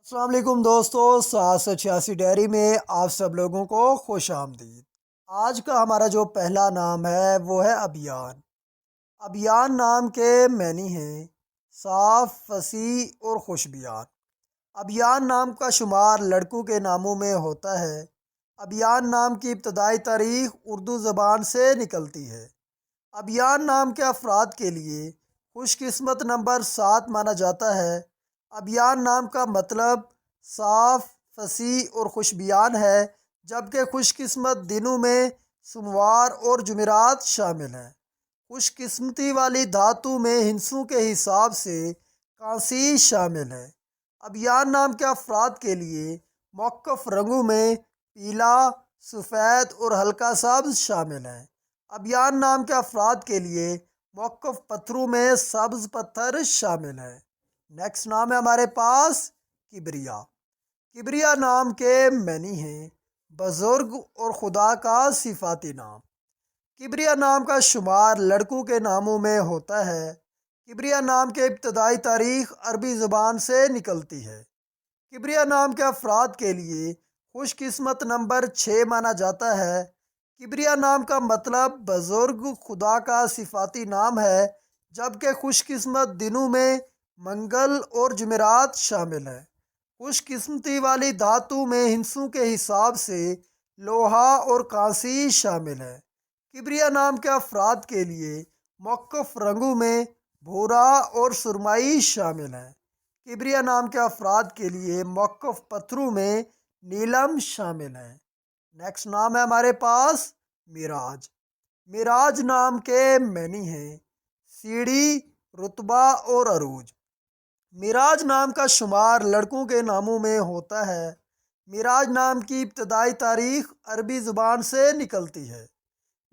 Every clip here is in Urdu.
السلام علیکم دوستو، 786 ڈائری میں آپ سب لوگوں کو خوش آمدید۔ آج کا ہمارا جو پہلا نام ہے وہ ہے ابیان۔ ابیان نام کے معنی ہیں صاف، فصیح اور خوش بیان۔ ابیان نام کا شمار لڑکوں کے ناموں میں ہوتا ہے۔ ابیان نام کی ابتدائی تاریخ اردو زبان سے نکلتی ہے۔ ابیان نام کے افراد کے لیے خوش قسمت نمبر 7 مانا جاتا ہے۔ ابیان نام کا مطلب صاف، فصیح اور خوش بیان ہے، جبکہ خوش قسمت دنوں میں سوموار اور جمعرات شامل ہیں۔ خوش قسمتی والی دھاتوں میں ہندسوں کے حساب سے کانسی شامل ہے۔ ابیان نام کے افراد کے لیے موقف رنگوں میں پیلا، سفید اور ہلکا سبز شامل ہیں۔ ابیان نام کے افراد کے لیے موقف پتھروں میں سبز پتھر شامل ہیں۔ نیکسٹ نام ہے ہمارے پاس کبریا۔ کبریا نام کے معنی ہیں بزرگ اور خدا کا صفاتی نام۔ کبریا نام کا شمار لڑکوں کے ناموں میں ہوتا ہے۔ کبریا نام کے ابتدائی تاریخ عربی زبان سے نکلتی ہے۔ کبریا نام کے افراد کے لیے خوش قسمت نمبر 6 مانا جاتا ہے۔ کبریا نام کا مطلب بزرگ خدا کا صفاتی نام ہے، جبکہ خوش قسمت دنوں میں منگل اور جمعرات شامل ہیں۔ خوش قسمتی والی دھاتوں میں ہندسوں کے حساب سے لوہا اور کانسی شامل ہے۔ کبریا نام کے افراد کے لیے موقف رنگوں میں بھورا اور سرمائی شامل ہیں۔ کبریا نام کے افراد کے لیے موقف پتھروں میں نیلم شامل ہیں۔ نیکسٹ نام ہے ہمارے پاس معراج۔ معراج نام کے معنی ہیں سیڑھی، رتبہ اور عروج۔ معراج نام کا شمار لڑکوں کے ناموں میں ہوتا ہے۔ معراج نام کی ابتدائی تاریخ عربی زبان سے نکلتی ہے۔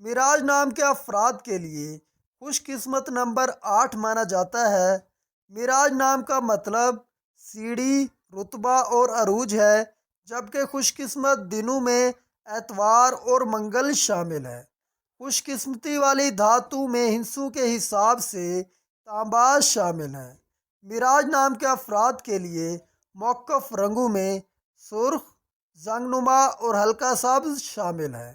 معراج نام کے افراد کے لیے خوش قسمت نمبر 8 مانا جاتا ہے۔ معراج نام کا مطلب سیڑھی، رتبہ اور عروج ہے، جبکہ خوش قسمت دنوں میں اتوار اور منگل شامل ہے۔ خوش قسمتی والی دھاتوں میں ہندسوں کے حساب سے تانبا شامل ہیں۔ معراج نام کے افراد کے لیے موقف رنگوں میں سرخ، زنگ نما اور ہلکا سبز شامل ہیں۔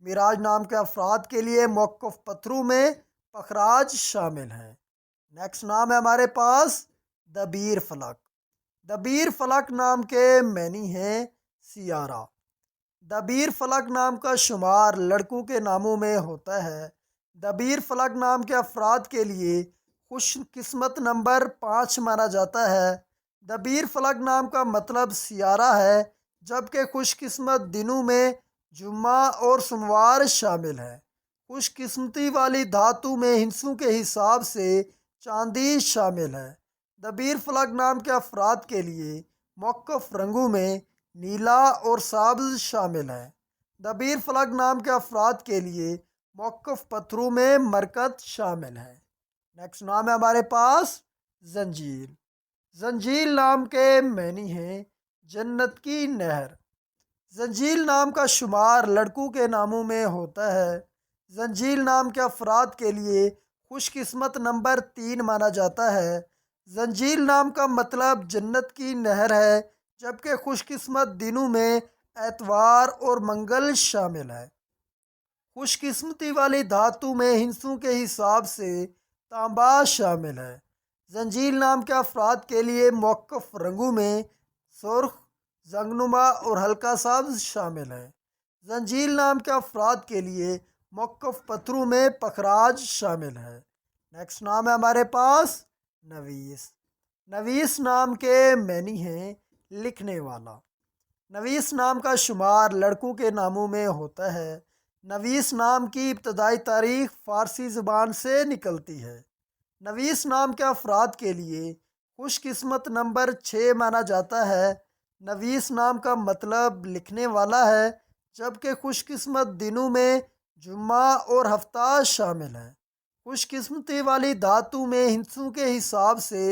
معراج نام کے افراد کے لیے موقف پتھروں میں پخراج شامل ہیں۔ نیکسٹ نام ہے ہمارے پاس دبیر فلک۔ دبیر فلک نام کے معنی ہیں سیارہ۔ دبیر فلک نام کا شمار لڑکوں کے ناموں میں ہوتا ہے۔ دبیر فلک نام کے افراد کے لیے خوش قسمت نمبر 5 مانا جاتا ہے۔ دبیر فلک نام کا مطلب سیارہ ہے، جبکہ خوش قسمت دنوں میں جمعہ اور سوموار شامل ہیں۔ خوش قسمتی والی دھاتوں میں ہندسوں کے حساب سے چاندی شامل ہے۔ دبیر فلک نام کے افراد کے لیے موقف رنگوں میں نیلا اور سبز شامل ہیں۔ دبیر فلک نام کے افراد کے لیے موقف پتھروں میں مرکت شامل ہے۔ نیکسٹ نام ہے ہمارے پاس زنجیل۔ زنجیل نام کے معنی ہیں جنت کی نہر۔ زنجیل نام کا شمار لڑکوں کے ناموں میں ہوتا ہے۔ زنجیل نام کے افراد کے لیے خوش قسمت نمبر 3 مانا جاتا ہے۔ زنجیل نام کا مطلب جنت کی نہر ہے، جبکہ خوش قسمت دنوں میں اتوار اور منگل شامل ہے۔ خوش قسمتی والی دھاتوں میں ہندسوں کے حساب سے تانبا شامل ہے۔ زنجیل نام کے افراد کے لیے موقف رنگوں میں سرخ، زنگ نما اور ہلکا سبز شامل ہیں۔ زنجیل نام کے افراد کے لیے موقف پتھروں میں پخراج شامل ہے۔ نیکسٹ نام ہے ہمارے پاس نویس۔ نویس نام کے معنی ہیں لکھنے والا۔ نویس نام کا شمار لڑکوں کے ناموں میں ہوتا ہے۔ نویس نام کی ابتدائی تاریخ فارسی زبان سے نکلتی ہے۔ نویس نام کے افراد کے لیے خوش قسمت نمبر 6 مانا جاتا ہے۔ نویس نام کا مطلب لکھنے والا ہے، جبکہ خوش قسمت دنوں میں جمعہ اور ہفتہ شامل ہیں۔ خوش قسمتی والی دھاتوں میں ہندسوں کے حساب سے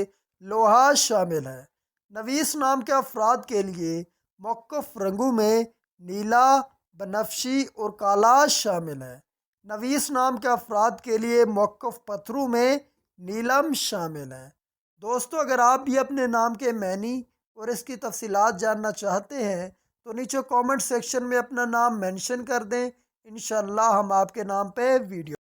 لوہا شامل ہے۔ نویس نام کے افراد کے لیے موقف رنگوں میں نیلا، بنفشی اور کالا شامل ہے۔ نویس نام کے افراد کے لیے موقف پتھروں میں نیلم شامل ہے۔ دوستو، اگر آپ بھی اپنے نام کے معنی اور اس کی تفصیلات جاننا چاہتے ہیں تو نیچے کامنٹ سیکشن میں اپنا نام مینشن کر دیں، انشاءاللہ ہم آپ کے نام پہ ویڈیو